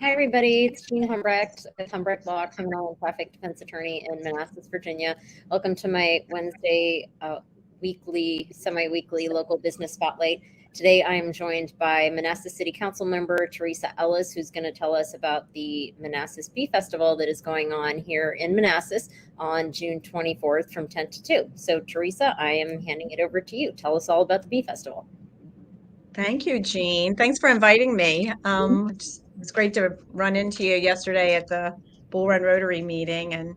Hi, everybody. It's Jean Humbrecht with Humbrecht Law, criminal and traffic defense attorney in Manassas, Virginia. Welcome to my Wednesday semi-weekly local business spotlight. Today, I am joined by Manassas City Council member Theresa Ellis, who's going to tell us about the Manassas Bee Festival that is going on here in Manassas on June 24th from 10 to 2. So, Theresa, I am handing it over to you. Tell us all about the Bee Festival. Thank you, Jean. Thanks for inviting me. It's great to run into you yesterday at the Bull Run Rotary meeting and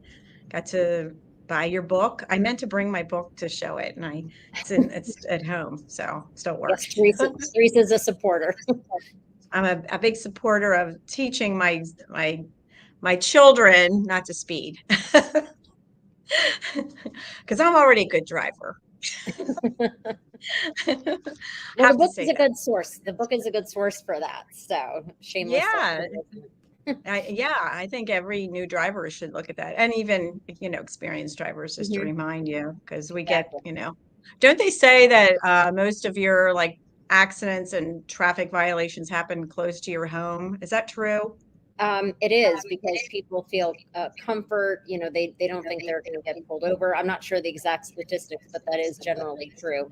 got to buy your book. I meant to bring my book to show it, and it's at home, so still Yes, works. Theresa's a supporter. I'm a big supporter of teaching my children not to speed because I'm already a good driver. Well, the Have to book is say a that. good source. The book is a good source for that. So shameless Yeah, self-promotion. I think every new driver should look at that, and even experienced drivers, just to Mhm. remind you, because we get, Exactly. don't they say that most of your like accidents and traffic violations happen close to your home? Is that true? It is because people feel comfort. They don't think they're going to get pulled over. I'm not sure the exact statistics, but that is generally true.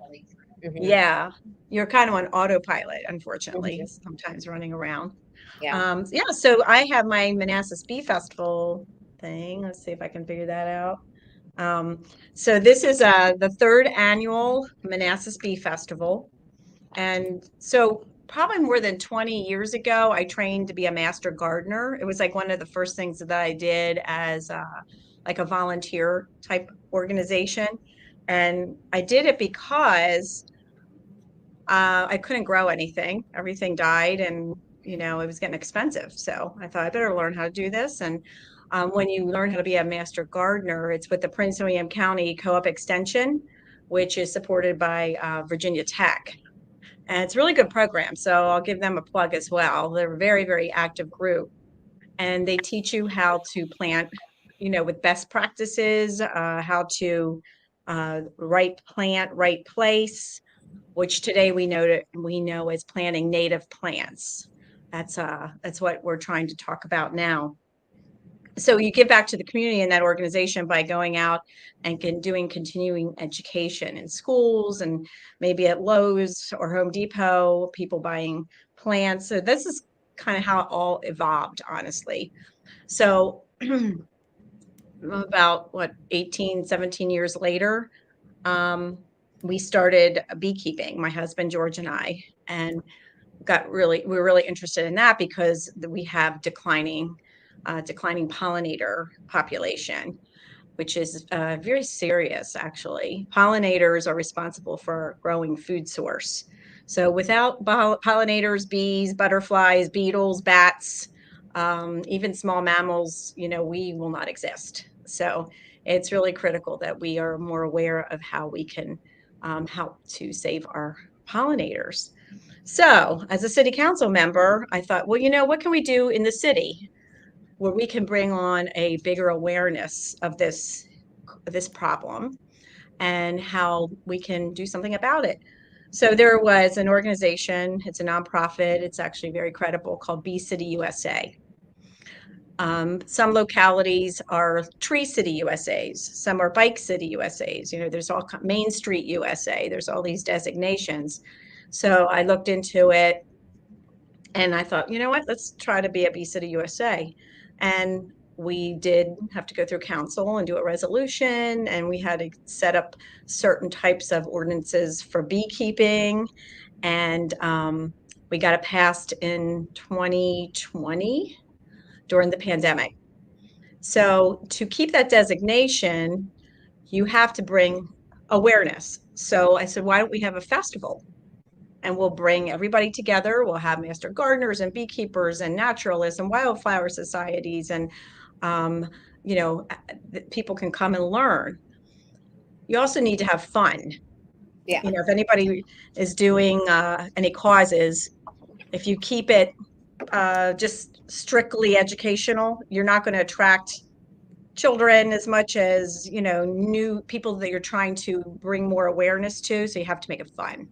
Hmm. Yeah, you're kind of on autopilot, unfortunately, Hmm. sometimes running around. Yeah. Yeah, so I have my Manassas Bee Festival thing. Let's see if I can figure that out. Um, so this is the third annual Manassas Bee Festival. And so probably more than 20 years ago, I trained to be a master gardener. It was like one of the first things that I did as like a volunteer type organization. And I did it because I couldn't grow anything. Everything died and, it was getting expensive. So I thought I better learn how to do this. And when you learn how to be a master gardener, it's with the Prince William County Co-op Extension, which is supported by Virginia Tech. And it's a really good program. So I'll give them a plug as well. They're a very, very active group. And they teach you how to plant, with best practices, how to right plant, right place, which today we know is planting native plants. That's what we're trying to talk about now. So you give back to the community in that organization by going out and doing continuing education in schools and maybe at Lowe's or Home Depot, people buying plants. So this is kind of how it all evolved, honestly. So about 18, 17 years later, um, we started beekeeping, my husband George and I, and we're really interested in that because we have declining pollinator population, which is very serious, actually. Pollinators are responsible for growing food source. So without pollinators, bees, butterflies, beetles, bats, even small mammals, we will not exist. So it's really critical that we are more aware of how we can help to save our pollinators. So, as a city council member, I thought, well, what can we do in the city where we can bring on a bigger awareness of this problem and how we can do something about it. So there was an organization, it's a nonprofit, it's actually very credible, called Bee City USA. Some localities are Tree City USAs, some are Bike City USAs. There's all Main Street USA. There's all these designations. So I looked into it and I thought, you know what, let's try to be a Bee City USA. And we did have to go through council and do a resolution, and we had to set up certain types of ordinances for beekeeping. And we got it passed in 2020 during the pandemic. So to keep that designation, you have to bring awareness. So I said, why don't we have a festival? And we'll bring everybody together. We'll have master gardeners and beekeepers and naturalists and wildflower societies, and um, people can come and learn. You also need to have fun. Yeah. If anybody is doing any causes, if you keep it just strictly educational, you're not going to attract children as much as new people that you're trying to bring more awareness to. So you have to make it fun.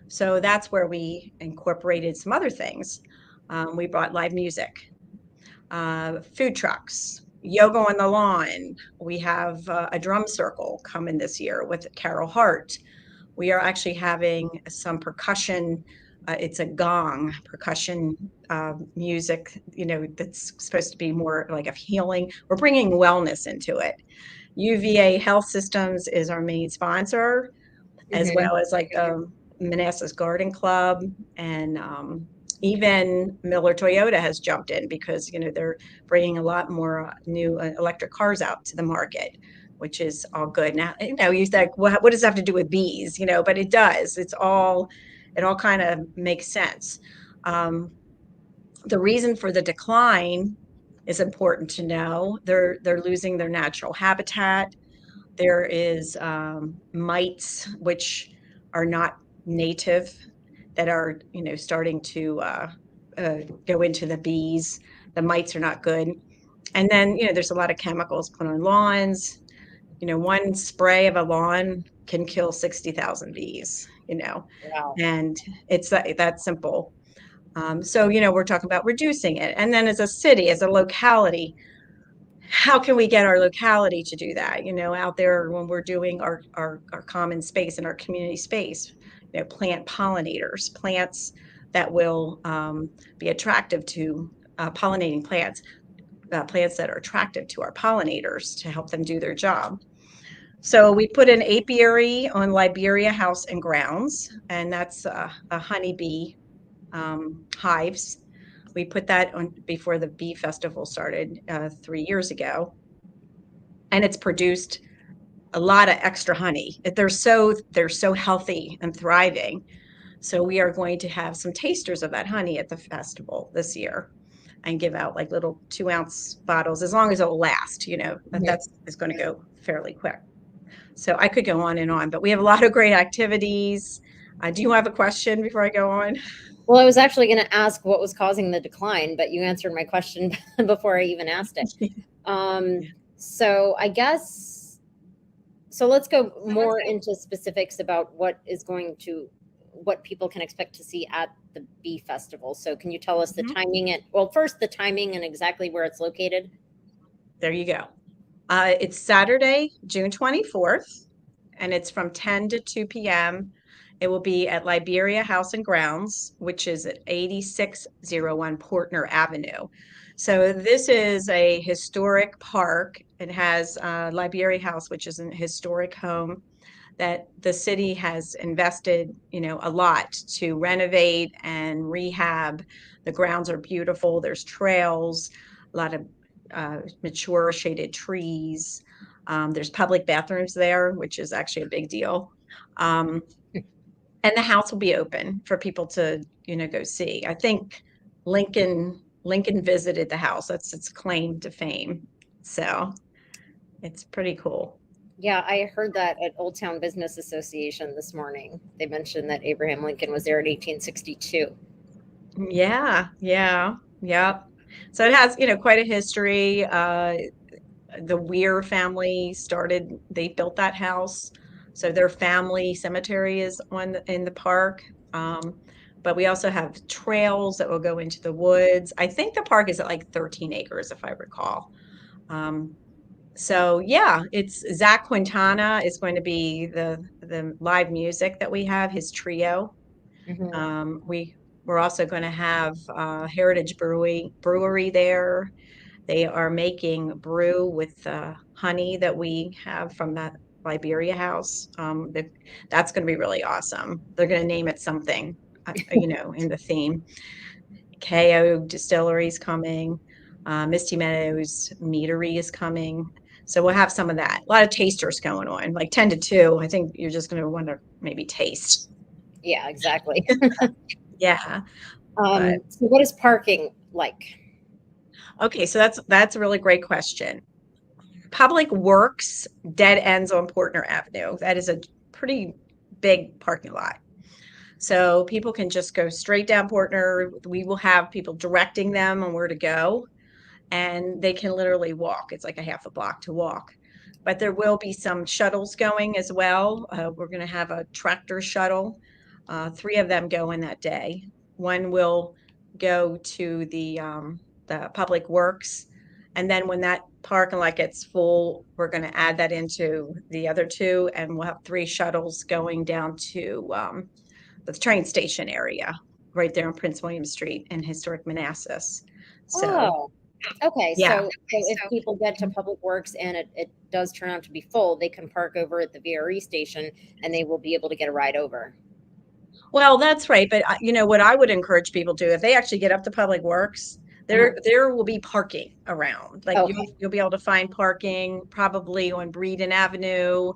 So that's where we incorporated some other things. We brought live music. food trucks, yoga on the lawn. We have a drum circle coming this year with Carol Hart. We are actually having some percussion. It's a gong percussion music, that's supposed to be more like of healing. We're bringing wellness into it. UVA Health Systems is our main sponsor, as Hmm. well as like Manassas Garden Club, and even Miller Toyota has jumped in because they're bringing a lot more new electric cars out to the market, which is all good. Now you think, well, what does that have to do with bees? But it does. It all kind of makes sense. Um, the reason for the decline is important to know. They're losing their natural habitat. There is mites, which are not native, that are starting to go into the bees. The mites are not good. And then there's a lot of chemicals put on lawns. One spray of a lawn can kill 60,000 bees. Wow. And it's that simple. So we're talking about reducing it. And then as a city, as a locality, how can we get our locality to do that, out there when we're doing our common space and our community space? Plant pollinators, plants that will be attractive to pollinating plants, plants that are attractive to our pollinators to help them do their job. So we put an apiary on Liberia House and Grounds, and that's a honeybee hives. We put that on before the bee festival started 3 years ago, and it's produced a lot of extra honey. They're so healthy and thriving. So we are going to have some tasters of that honey at the festival this year and give out like little 2-ounce bottles, as long as it'll last. But Mhm. that's is going to go fairly quick. So I could go on and on, but we have a lot of great activities. Do you have a question before I go on? Well, I was actually going to ask what was causing the decline, but you answered my question before I even asked it. Um, Yeah. so I guess, so let's go more into specifics about what people can expect to see at the bee festival. So can you tell us the Mhm. timing well, first the timing and exactly where it's located? There you go. It's Saturday, June 24th, and it's from 10 to 2 p.m. It will be at Liberia House and Grounds, which is at 8601 Portner Avenue. So this is a historic park. It has Liberia House, which is an historic home that the city has invested, a lot to renovate and rehab. The grounds are beautiful. There's trails, a lot of mature shaded trees. There's public bathrooms there, which is actually a big deal. Um, and the house will be open for people to, go see. I think Lincoln visited the house. That's its claim to fame. So it's pretty cool. Yeah, I heard that at Old Town Business Association this morning. They mentioned that Abraham Lincoln was there in 1862. Yeah, yeah, yep. So it has, quite a history. The Weir family they built that house. So their family cemetery is in the park. But we also have trails that will go into the woods. I think the park is at like 13 acres, if I recall. Um, so yeah, it's Zach Quintana is going to be the live music that we have, his trio. Hmm. We're also going to have Heritage Brewery there. They are making brew with honey that we have from that Liberia house. That's going to be really awesome. They're going to name it something, in the theme. KO Distillery is coming. Misty Meadows Meadery is coming. So we'll have some of that. A lot of tasters going on, like 10 to 2. I think you're just going to want to maybe taste. Yeah, exactly. Yeah. But So what is parking like? okay, so that's a really great question. Public Works dead ends on Portner Avenue. That is a pretty big parking lot. So people can just go straight down Portner. We will have people directing them on where to go, and they can literally walk. It's like a half a block to walk. But there will be some shuttles going as well. We're going to have a tractor shuttle. 3 of them go in that day. One will go to the the Public Works. And then when that parking lot gets full, we're going to add that into the other two, and we'll have 3 shuttles going down to the train station area right there on Prince William Street in historic Manassas. So, Oh, okay. yeah. So if people get to Public Works and it does turn out to be full, they can park over at the VRE station and they will be able to get a ride over. Well, that's right. But what I would encourage people to, if they actually get up to Public Works, there will be parking around. Like Okay. you'll be able to find parking probably on Breeden Avenue.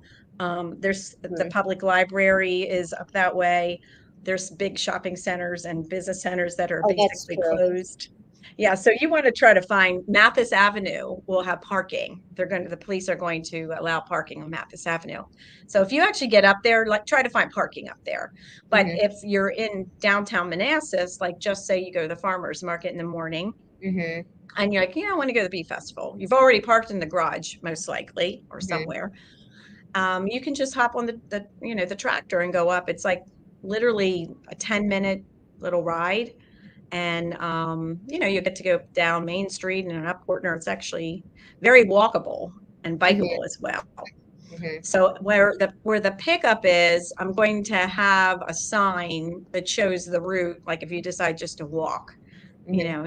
There's the Mhm. public library is up that way. There's big shopping centers and business centers that are Oh, that's basically true. closed. Yeah, so you want to try to find Mathis Avenue will have parking. The police are going to allow parking on Mathis Avenue. So if you actually get up there, like try to find parking up there. But Hmm. if you're in downtown Manassas, like just say you go to the farmers market in the morning Hmm. and you're like, I want to go to the bee festival. You've already parked in the garage, most likely, or Hmm. somewhere. You can just hop on the tractor and go up. It's like literally a 10-minute little ride. And you get to go down Main Street and up Portner. It's actually very walkable and Hmm. bikeable as well. Hmm. So where the pickup is, I'm going to have a sign that shows the route. Like if you decide just to walk, Hmm.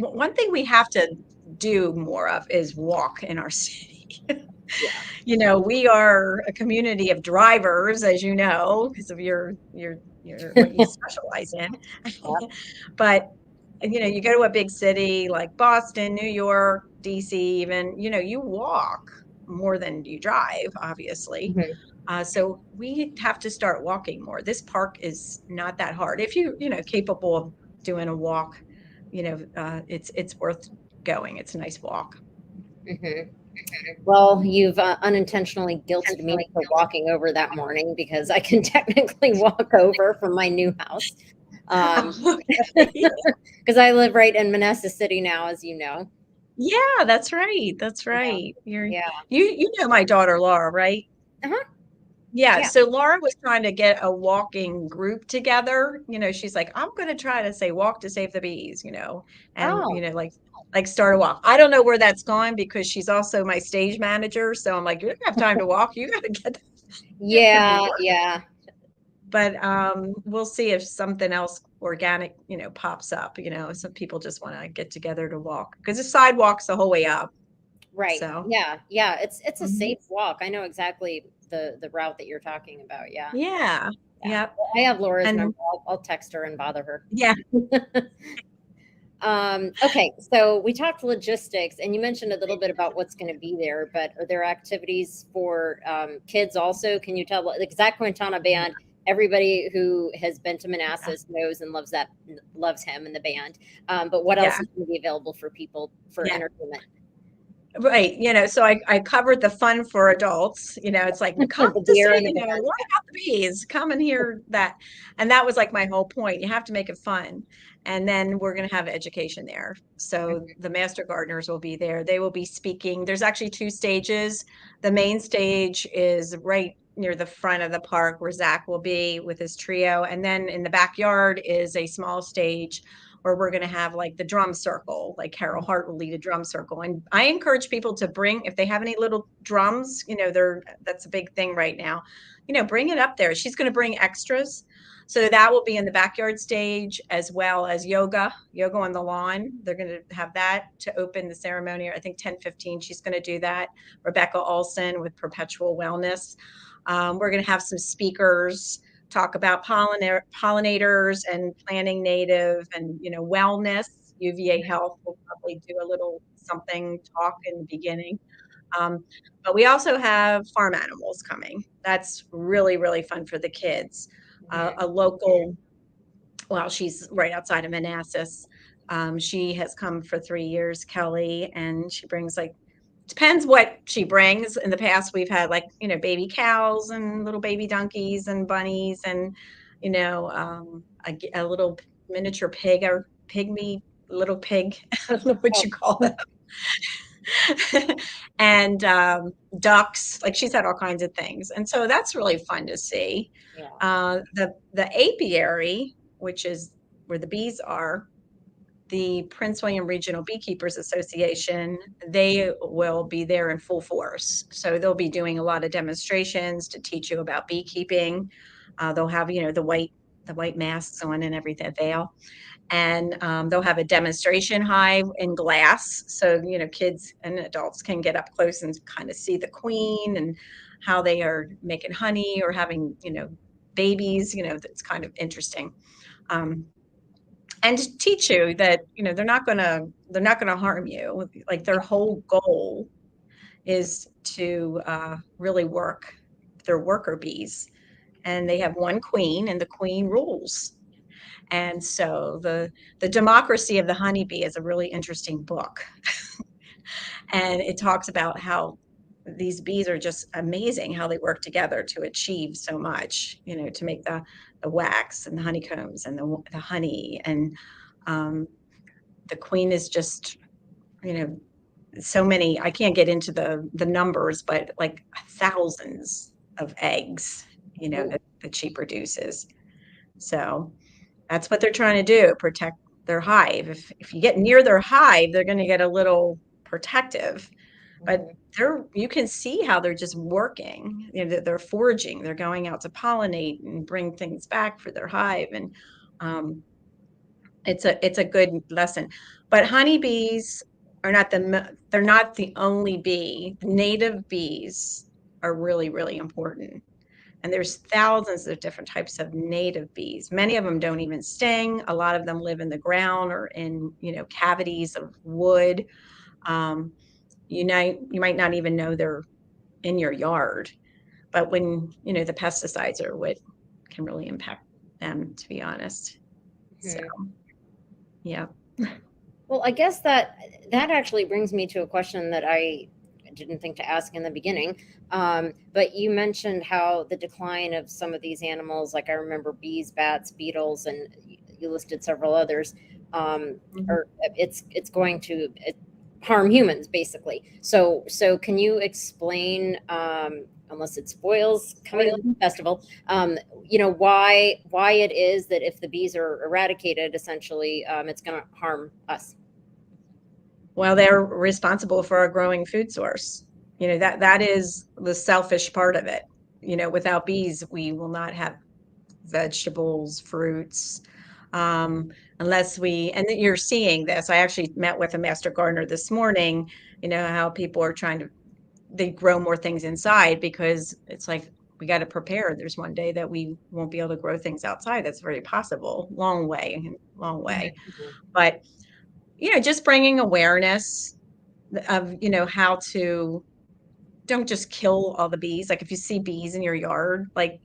one thing we have to do more of is walk in our city. Yeah. We are a community of drivers, as you know, because of your what you specialize in. Yep. But you go to a big city like Boston, New York, DC, even, you walk more than you drive, obviously. Hmm. So we have to start walking more. This park is not that hard. If capable of doing a walk, it's worth going. It's a nice walk. Hmm. Well, you've unintentionally guilted me for walking over that morning because I can technically walk over from my new house. Okay. Because I live right in Manassas City now, as you know. Yeah, that's right. That's Yeah. right. Yeah. You know my daughter Laura, right? Uh-huh. Yeah, Yeah. so Laura was trying to get a walking group together. She's like, I'm going to try to say walk to save the bees, and Oh, like start a walk. I don't know where that's going because she's also my stage manager. So I'm like, you don't have time to walk. You got to get you have to be yeah. working. Yeah. But we'll see if something else organic, pops up. Some people just want to get together to walk because the sidewalk's the whole way up. Right. So Yeah. Yeah. It's a mhm. safe walk. I know exactly the route that you're talking about. Yeah. Yeah, Yeah. yep, Well, I have Laura's and number. I'll text her and bother her. yeah, Okay, so we talked logistics, and you mentioned a little bit about what's going to be there, but are there activities for kids also? Can you tell? Like Zach Quintana Band, everybody who has been to yeah, Manassas knows and loves him and the band. But what else yeah. is going to be available for people for Yeah. entertainment? Right. So I covered the fun for adults. It's like, come The to beer see, and the learn band. about the bees, come and hear that. And that was like my whole point. You have to make it fun. And then we're going to have education there. So the master gardeners will be there. They will be speaking. There's actually 2 stages. The main stage is right near the front of the park where Zach will be with his trio. And then in the backyard is a small stage where we're going to have like the drum circle, like Carol Hart will lead a drum circle. And I encourage people to bring, if they have any little drums, that's a big thing right now, bring it up there. She's going to bring extras. So that will be in the backyard stage as well as yoga on the lawn. They're going to have that to open the ceremony. I think 10:15, she's going to do that. Rebecca Olson with Perpetual Wellness. We're going to have some speakers talk about pollinators and planting native and wellness. UVA Health will probably do a little something talk in the beginning. Um, but we also have farm animals coming. That's really, really fun for the kids. Mhm. A local, well, she's right outside of Manassas. She has come for 3 years, Kelly, and she brings like, depends what she brings. In the past, we've had like, baby cows and little baby donkeys and bunnies and, a little miniature pig or pygmy little pig. I don't know what Oh, you call it. And ducks, like she's had all kinds of things. And so that's really fun to see. yeah. The apiary, which is where the bees are, the Prince William Regional Beekeepers Association, they will be there in full force. So they'll be doing a lot of demonstrations to teach you about beekeeping. They'll have, the white masks on and everything, veil. And they'll have a demonstration hive in glass. So, kids and adults can get up close and kind of see the queen and how they are making honey or having, babies, that's kind of interesting. And to teach you that, they're not gonna harm you. Like their whole goal is to really work. They're worker bees, and they have one queen, and the queen rules. And so the Democracy of the Honeybee is a really interesting book. And it talks about how these bees are just amazing, how they work together to achieve so much, to make the wax and the honeycombs and the honey. And the queen is just, so many, I can't get into the numbers, but like thousands of eggs, that she produces. So that's what they're trying to do, protect their hive. If you get near their hive, they're going to get a little protective. But you can see how they're just working. They're foraging. They're going out to pollinate and bring things back for their hive, and it's a good lesson. But honeybees are they're not the only bee. Native bees are really, really important. And there's thousands of different types of native bees. Many of them don't even sting. A lot of them live in the ground or in, cavities of wood. You might not even know they're in your yard. But when, the pesticides are what can really impact them, to be honest. So, yeah. Well, I guess that actually brings me to a question that I didn't think to ask in the beginning. But you mentioned how the decline of some of these animals, like I remember bees, bats, beetles, and you listed several others, or it's going to harm humans, basically. So can you explain, unless it spoils coming to the festival, why it is that if the bees are eradicated, essentially, it's going to harm us? Well, they're responsible for our growing food source. That is the selfish part of it. Without bees, we will not have vegetables, fruits, unless and you're seeing this. I actually met with a master gardener this morning, how people are they grow more things inside because it's like, we got to prepare. There's one day that we won't be able to grow things outside. That's very possible. Long way. But just bringing awareness of, how to, don't just kill all the bees. Like if you see bees in your yard, like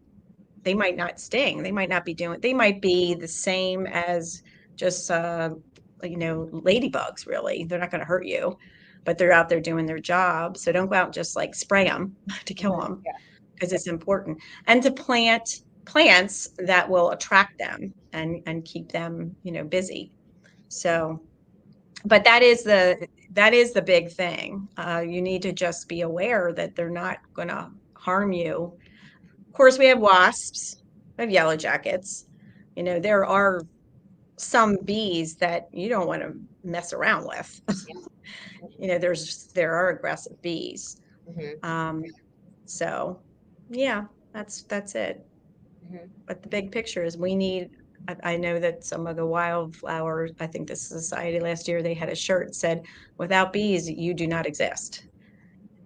they might not sting. They might not be they might be the same as just, ladybugs, really. They're not going to hurt you, but they're out there doing their job. So don't go out and just like spray them to kill them, because it's important. And to plant plants that will attract them and keep them, busy. So, but that is the big thing. You need to just be aware that they're not going to harm you. Of course, we have wasps, we have yellow jackets. There are some bees that you don't want to mess around with. There are aggressive bees. So, yeah, that's it. But the big picture is I know that some of the wildflowers, I think the society last year, they had a shirt that said, "Without bees, you do not exist."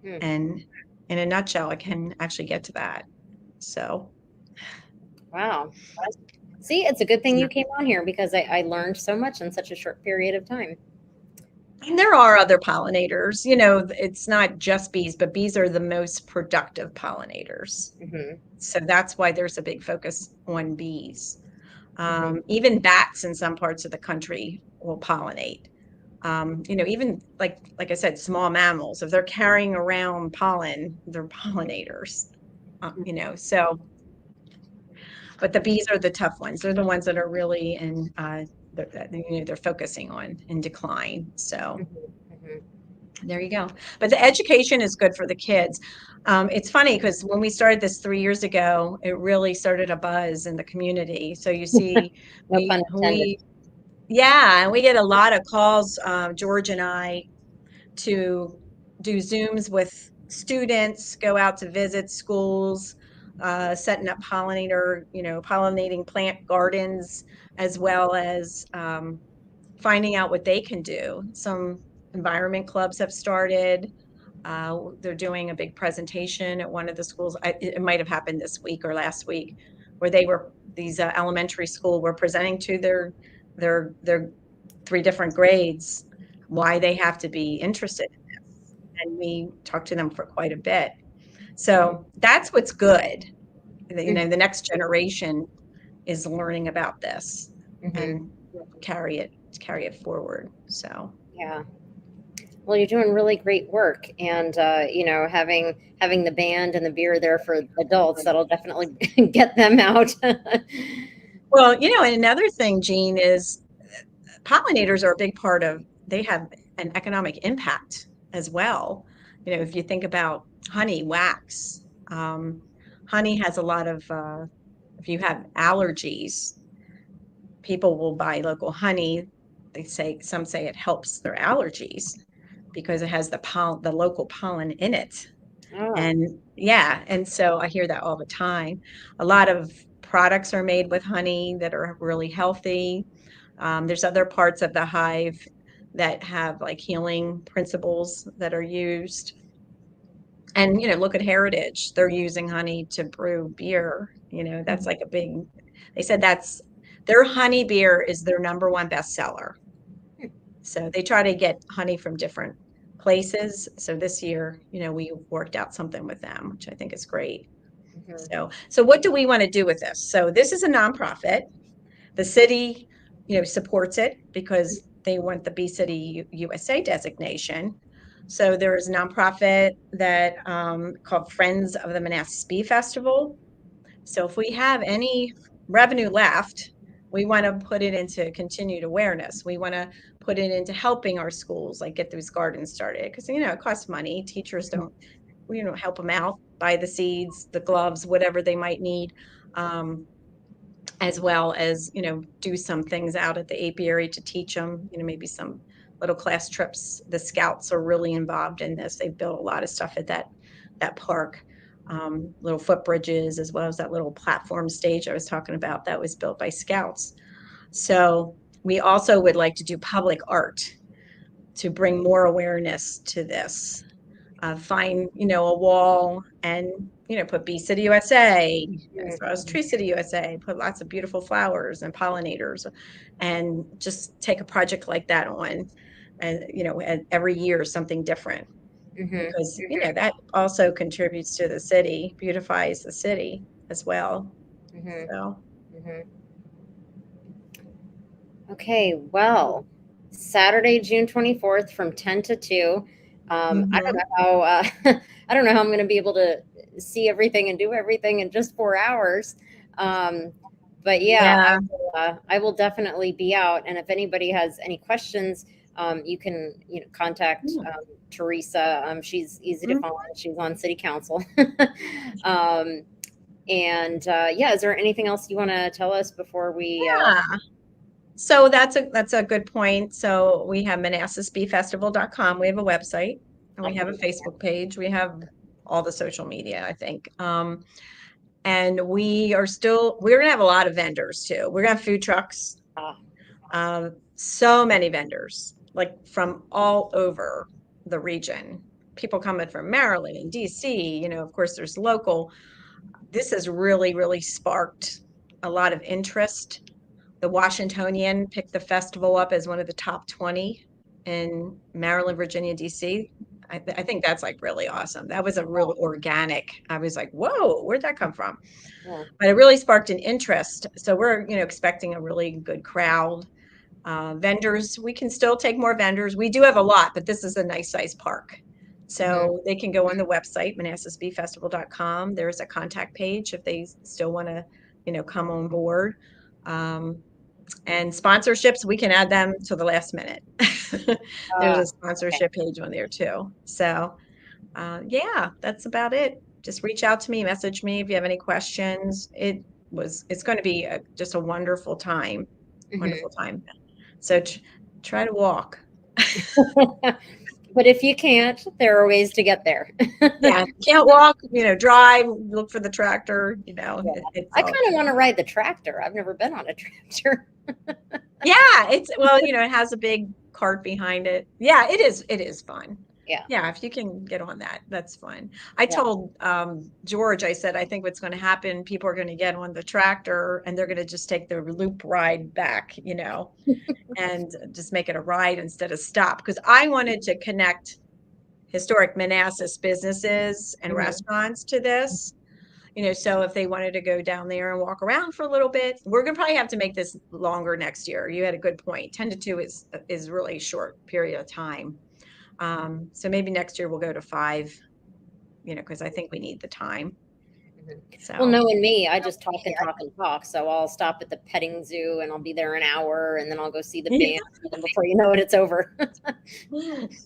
And in a nutshell, it can actually get to that. So. Wow. See, it's a good thing you came on here, because I learned so much in such a short period of time. And there are other pollinators, it's not just bees, but bees are the most productive pollinators. So that's why there's a big focus on bees. Even bats in some parts of the country will pollinate. Even like I said, small mammals, if they're carrying around pollen, they're pollinators. So, but the bees are the tough ones. They're the ones that are really they're focusing on in decline. So there you go. But the education is good for the kids. It's funny because when we started this 3 years ago, it really started a buzz in the community. So you see, No pun intended. Yeah, and we get a lot of calls, George and I, to do Zooms with students, go out to visit schools, setting up pollinating plant gardens, as well as finding out what they can do. Some environment clubs have started. They're doing a big presentation at one of the schools. It might have happened this week or last week, where these elementary school were presenting to their three different grades why they have to be interested in this. And we talked to them for quite a bit. So that's what's good. Mhm. The next generation is learning about this Mhm. and carry it forward. So Yeah. Well, you're doing really great work, and having the band and the beer there for adults, that'll definitely get them out. well, and another thing, Jean, is pollinators are a big part of, they have an economic impact as well. If you think about honey, wax, um, honey has a lot of, if you have allergies, people will buy local honey. Some say it helps their allergies because it has the local pollen in it. Oh. And yeah, and so I hear that all the time. A lot of products are made with honey that are really healthy. There's other parts of the hive that have like healing principles that are used. And, look at Heritage. They're using honey to brew beer. That's like they said their honey beer is their number one bestseller. So they try to get honey from different places. So this year, we worked out something with them, which I think is great. Mhm. So what do we want to do with this? So this is a nonprofit. The city, supports it because they want the Bee City USA designation. So there is a nonprofit that called Friends of the Manassas Bee Festival. So if we have any revenue left, we want to put it into continued awareness. We want to put it into helping our schools, like get those gardens started, because it costs money. Teachers don't, help them out, buy the seeds, the gloves, whatever they might need. As well as do some things out at the apiary to teach them, maybe some little class trips. The scouts are really involved in this. They've built a lot of stuff at that park, little footbridges, as well as that little platform stage I was talking about that was built by scouts. So we also would like to do public art to bring more awareness to this. Find a wall and put Bee City USA as well as Tree City USA, put lots of beautiful flowers and pollinators, and just take a project like that on, and every year something different, Mhm. because that also contributes to the city, beautifies the city as well. Mhm. So Mhm. Okay, well, Saturday, June 24th from 10 to 2. I don't know mhm. how I don't know how I'm going to be able to see everything and do everything in just 4 hours. Um, but yeah, Yeah. I will definitely be out. And if anybody has any questions, you can contact Theresa. She's easy to Mhm. find. She's on City Council. um, and yeah, is there anything else you want to tell us before we? Yeah. So that's a good point. So we have ManassasBeeFestival.com. We have a website and I'll we have put a it Facebook page. We have all the social media, I think. And we're gonna have a lot of vendors too. We're gonna have food trucks. there. So many vendors, like from all over the region. People coming from Maryland and DC, of course there's local. This has really, really sparked a lot of interest. The Washingtonian picked the festival up as one of the top 20 in Maryland, Virginia, DC. I think that's like really awesome. That was a real organic. I was like, whoa, where'd that come from? Yeah. But it really sparked an interest. So we're, expecting a really good crowd. Vendors, we can still take more vendors. We do have a lot, but this is a nice size park. Mhm. So they can go on the website, ManassasBeeFestival.com. There's a contact page if they still want to, come on board. Um, and sponsorships, we can add them to the last minute. There's a Okay. sponsorship page on there too. So, yeah, that's about it. Just reach out to me, message me if you have any questions. It's going to be just a wonderful time, Mhm. wonderful time. So try to walk. But if you can't, there are ways to get there. Yeah, can't walk, drive, look for the tractor, Yeah. it's I all kind of good. want to ride the tractor. I've never been on a tractor. Yeah, well, it has a big cart behind it. Yeah, it is fun. Yeah. Yeah, if you can get on that, that's fun. I Yeah. told George, I said, I think what's going to happen, people are going to get on the tractor and they're going to just take the loop ride back, and just make it a ride instead of stop. Because I wanted to connect historic Manassas businesses and Mhm. restaurants to this. So if they wanted to go down there and walk around for a little bit, we're gonna probably have to make this longer next year. You had a good point. 10 to 2 is really short period of time. So maybe next year we'll go to 5, because I think we need the time. Mhm. Well, So knowing me, I just talk and talk and talk. So I'll stop at the petting zoo and I'll be there an hour and then I'll go see the band. And before you know it, it's over.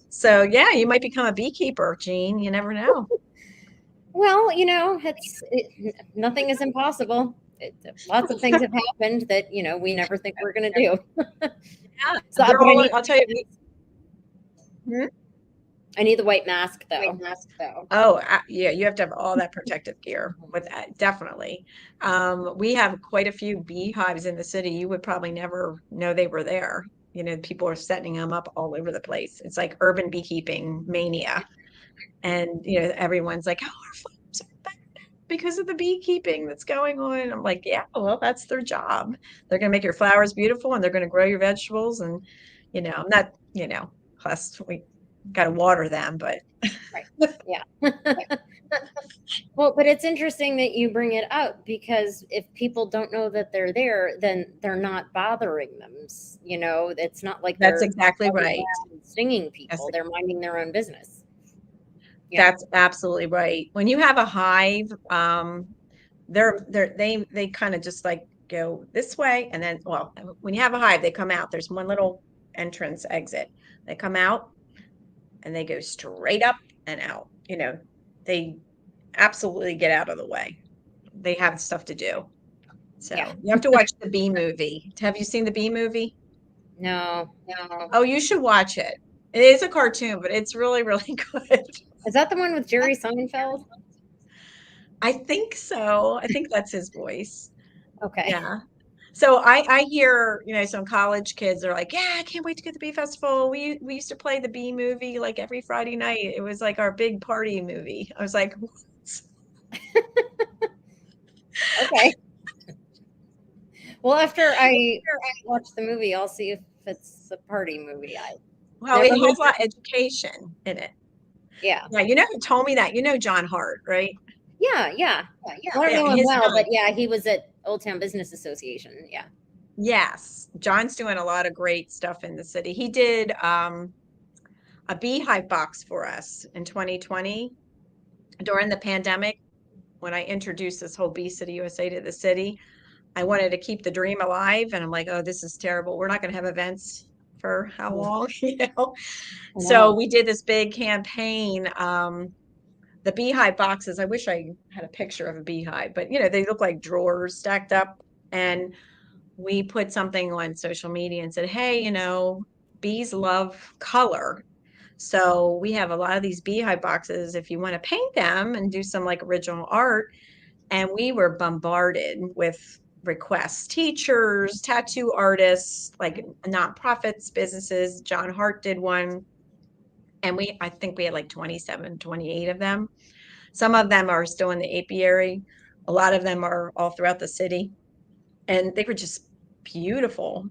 so yeah, you might become a beekeeper, Jean. You never know. Well, nothing is impossible. Lots of things have happened that, we never think we're going to do. Yeah, So, but I'll tell you. Hmm? I need the white mask though. Oh, yeah, you have to have all that protective gear with that, definitely. We have quite a few beehives in the city. You would probably never know they were there. People are setting them up all over the place. It's like urban beekeeping mania. And, everyone's like, oh, our farms are back because of the beekeeping that's going on. I'm like, yeah, well, that's their job. They're going to make your flowers beautiful and they're going to grow your vegetables. And, I'm not, plus we got to water them, but Right. Yeah. Well, but it's interesting that you bring it up because if people don't know that they're there, then they're not bothering them. It's not like that's they're exactly running right. around and stinging That's people. They're minding their own business. Yeah. That's absolutely right. When you have a hive, they kind of just like go this way, and then, well, when you have a hive, they come out. There's one little entrance exit. They come out and they go straight up and out. They absolutely get out of the way. They have stuff to do. Yeah. So you have to watch the Bee movie. Have you seen the Bee movie? No. Oh, you should watch it. It is a cartoon, but it's really, really good. Is that the one with Jerry Seinfeld? I think so. I think that's his voice. Okay. Yeah. So I hear, some college kids are like, yeah, I can't wait to go to the Bee Festival. We used to play the Bee movie like every Friday night. It was like our big party movie. I was like, what? Okay. Well, after I watch the movie, I'll see if it's a party movie. I Well, never it heard has a lot that. of education in it. Yeah. Yeah, who told me that? John Hart, right? Yeah. Yeah. Well, I don't Yeah, know him well, but yeah, he was at Old Town Business Association. Yeah. yes. John's doing a lot of great stuff in the city. He did a beehive box for us in 2020 during the pandemic when I introduced this whole Bee City USA to the city. I wanted to keep the dream alive, and I'm like, oh, this is terrible. We're not going to have events for how Mm. long, I So know. we did this big campaign. The beehive boxes, I wish I had a picture of a beehive, but they look like drawers stacked up. And we put something on social media and said, hey, bees love color. So we have a lot of these beehive boxes. If you want to paint them and do some like original art, and we were bombarded with requests, teachers, tattoo artists, like nonprofits, businesses. John Hart did one, and I think we had like 27, 28 of them. Some of them are still in the apiary. A lot of them are all throughout the city, and they were just beautiful.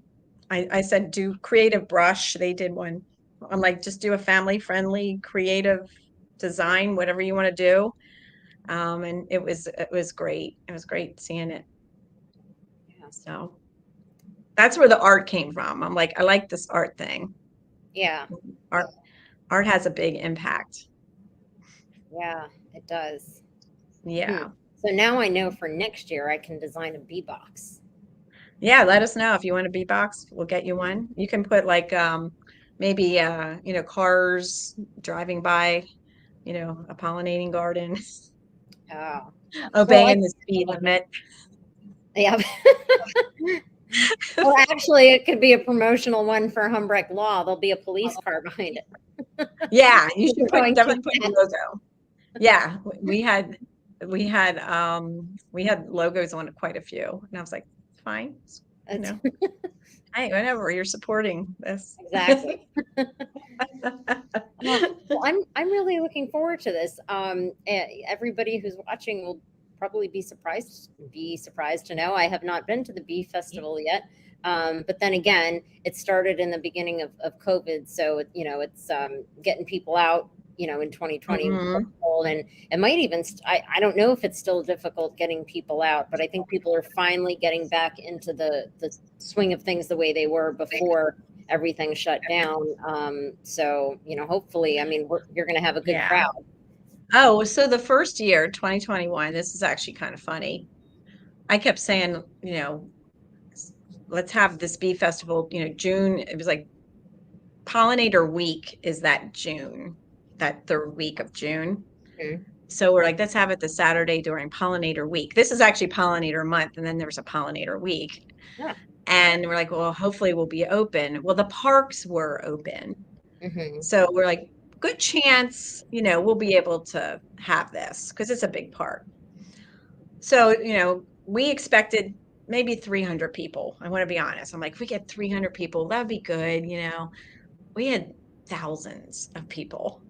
I said, do creative brush. They did one. I'm like, just do a family friendly creative design, whatever you want to do. And it was great. It was great seeing it. Yeah. So that's where the art came from. I'm like, I like this art thing. Yeah. Art art has a big impact. Yeah. It does. Hmm. Yeah. So now I know for next year I can design a bee box. Yeah, let us know if you want a bee box. We'll get you one. You can put like maybe cars driving by, a pollinating garden, Oh. Well, obeying the speed limit. yeah. Well, actually, it could be a promotional one for Humbrick Law. There'll be a police car behind it. Yeah, you should You're going too definitely put a fast. logo. Yeah, we had logos on quite a few, and I was like, fine, you It's- know, hey, whatever, you're supporting this. Exactly. Well, I'm really looking forward to this. Everybody who's watching will probably be surprised to know I have not been to the Bee Festival yet. But then again, it started in the beginning of COVID, so it's getting people out. In 2020 was Mhm. difficult, and it might even. I don't know if it's still difficult getting people out, but I think people are finally getting back into the swing of things the way they were before everything shut down. So, hopefully, I mean, you're going to have a good Yeah. crowd. Oh, so the first year, 2021, this is actually kind of funny. I kept saying, let's have this bee festival, June. It was like Pollinator Week is that June, that third week of June. Mhm. So we're like, let's have it the Saturday during Pollinator Week. This is actually Pollinator Month, and then there's a Pollinator Week. Yeah. And we're like, well, hopefully we'll be open. Well, the parks were open. Hmm. So we're like, good chance, we'll be able to have this because it's a big park. So, we expected maybe 300 people. I want to be honest. I'm like, if we get 300 people, that would be good. We had thousands of people.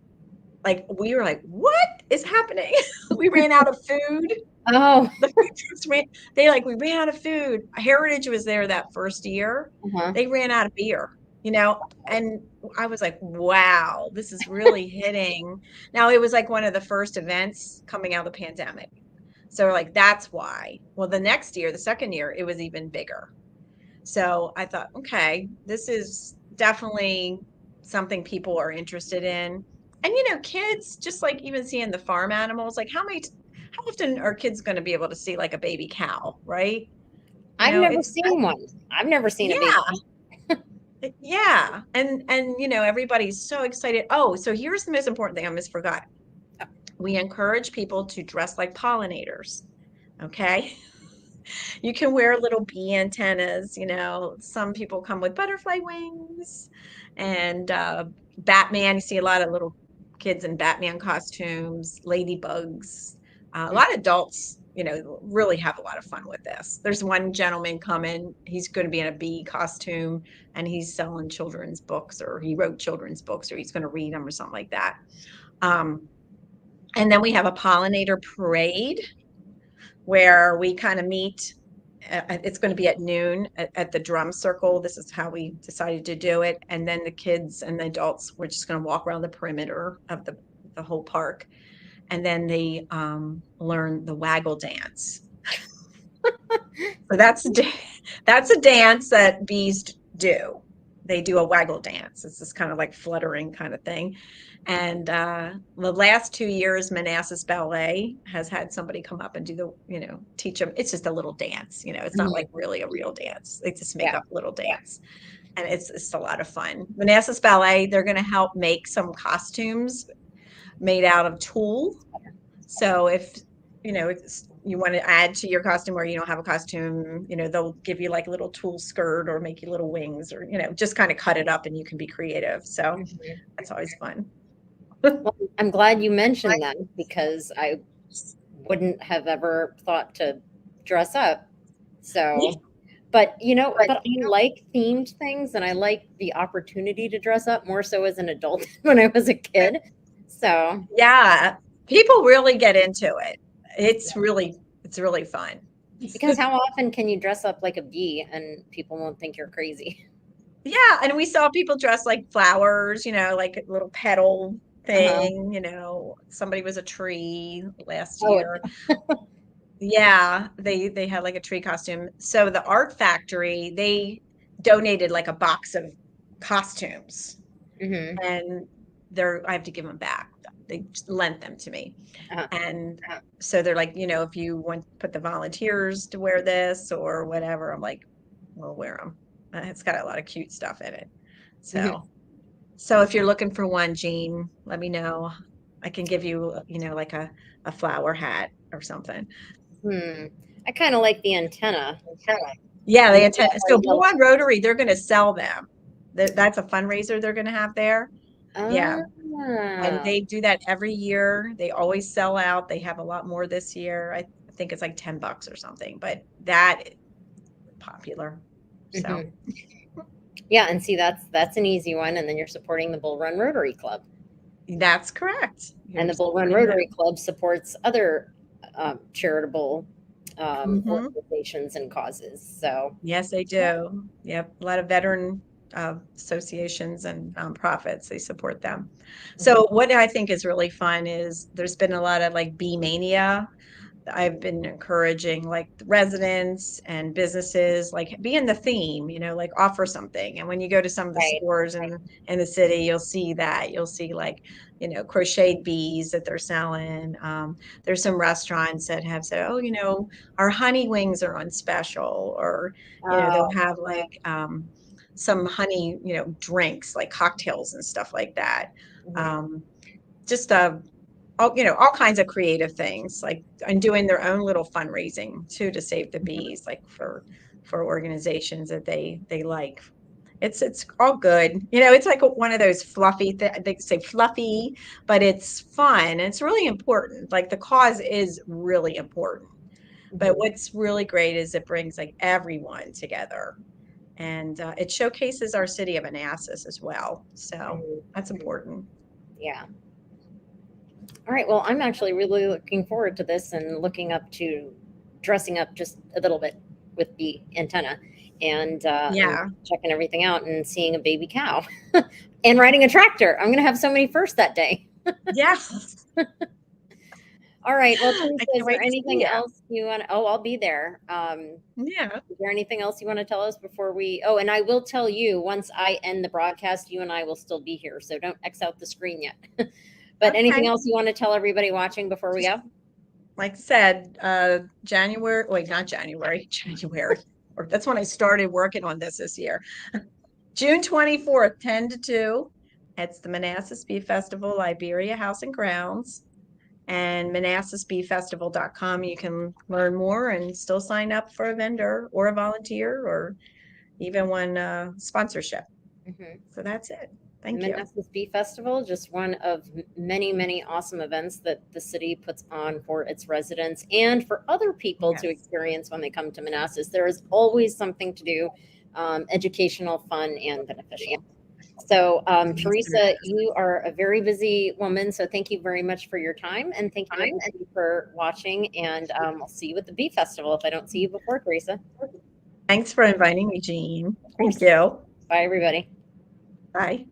Like, we were like, what is happening? We ran out of food. Oh, The food trucks we ran out of food. Heritage was there that first year. uh-huh. They ran out of beer, and I was like, wow, this is really hitting. Now, it was like one of the first events coming out of the pandemic. So we're like, that's why. Well, the next year, the second year, it was even bigger. So I thought, okay, this is definitely something people are interested in. And kids, just like even seeing the farm animals, like how often are kids going to be able to see like a baby cow, right? I've never It's seen one. I've never seen a yeah, baby. yeah. And everybody's so excited. Oh, so here's the most important thing I almost forgot. We encourage people to dress like pollinators. Okay. You can wear little bee antennas, some people come with butterfly wings and Batman. You see a lot of little kids in Batman costumes, ladybugs. A lot of adults, really have a lot of fun with this. There's one gentleman coming, he's going to be in a bee costume and he's selling children's books, or he wrote children's books, or he's going to read them or something like that. Um, and then we have a pollinator parade where we kind of meet. It's going to be at noon at the drum circle. This is how we decided to do it. And then the kids and the adults, we're just going to walk around the perimeter of the whole park. And then they learn the waggle dance. So that's a dance that bees do. They do a waggle dance. It's this kind of like fluttering kind of thing. And the last 2 years, Manassas Ballet has had somebody come up and do teach them. It's just a little dance. It's not like Mhm. really a real dance. They just make Yeah. up a little dance. And it's a lot of fun. Manassas Ballet, they're going to help make some costumes made out of tulle. So if you want to add to your costume or you don't have a costume, they'll give you like a little tulle skirt or make you little wings, or just kind of cut it up and you can be creative. So Mhm. that's always fun. Well, I'm glad you mentioned them because I wouldn't have ever thought to dress up. Yeah. So, but I like themed things and I like the opportunity to dress up more so as an adult than when I was a kid. So, Yeah, people really get into it. It's really fun. because how often can you dress up like a bee and people won't think you're crazy? Yeah, and we saw people dressed like flowers, like a little petal Uh-huh. thing, somebody was a tree last Oh, year. Yeah, they had like a tree costume. So the art factory, they donated like a box of costumes, mm-hmm. and I have to give them back. They just lent them to me. Uh-huh. And so they're like, if you want to put the volunteers to wear this or whatever, I'm like, we'll wear them. It's got a lot of cute stuff in it. Mm-hmm. So if you're looking for one, Jean, let me know. I can give you, like a flower hat or something. Hmm. I kind of like the antenna. Yeah, they And attend. are So you Bull Run Rotary, they're going to sell them. That's a fundraiser they're going to have there. Yeah. And Ah, they do that every year. They always sell out. They have a lot more this year. I think it's like $10 or something, but that is popular. So mhm. Yeah, and see that's an easy one, and then you're supporting the Bull Run Rotary Club, that's correct. and You're the Bull Run supporting Rotary them. Club supports other charitable Hmm. organizations and causes. So, Yes, they do. Yep. A lot of veteran associations and nonprofits, they support them. mhm, So what I think is really fun is there's been a lot of like bee mania. I've been encouraging like the residents and businesses, like be in the theme, like offer something. And when you go to some of the right, stores in the city, you'll see that. You'll see like, crocheted bees that they're selling. There's some restaurants that have said, oh, our honey wings are on special, or, they'll oh, have like some honey, drinks like cocktails and stuff like that. mhm, Um, just all kinds of creative things, like, and doing their own little fundraising too to save the mhm, bees, like for organizations that they like. It's all good. It's like one of those fluffy they say fluffy, but it's fun and it's really important. Like the cause is really important. But mhm, what's really great is it brings like everyone together, and it showcases our city of Manassas as well. So mhm, that's mhm. important. Yeah. All right. Well, I'm actually really looking forward to this and looking up to dressing up just a little bit with the antenna and Yeah. checking everything out and seeing a baby cow and riding a tractor. I'm going to have so many firsts that day. Yes. All right. Well, Teresa, I is can't there wait to see anything you. else you want? Oh, I'll be there. Yeah. Is there anything else you want to tell us before we? Oh, and I will tell you once I end the broadcast, you and I will still be here. So don't X out the screen yet. But anything Okay. else you want to tell everybody watching before we Just go? like I said, January, wait, not January, January. Or that's when I started working on this year. June 24th, 10 to 2. It's the Manassas Bee Festival, Liberia House and Grounds, and manassasbeefestival.com. You can learn more and still sign up for a vendor or a volunteer or even one sponsorship. Mhm. So that's it. The Thank you. Manassas Bee Festival, just one of many, many awesome events that the city puts on for its residents and for other people to Yes. experience when they come to Manassas. There is always something to do, educational, fun, and beneficial. So, Teresa, you are a very busy woman. So, thank you very much for your time. And thank you, everybody, for watching. And I'll see you at the Bee Festival if I don't see you before, Teresa. Thanks for inviting me, Jean. Of Thank course. you. Bye, everybody. Bye.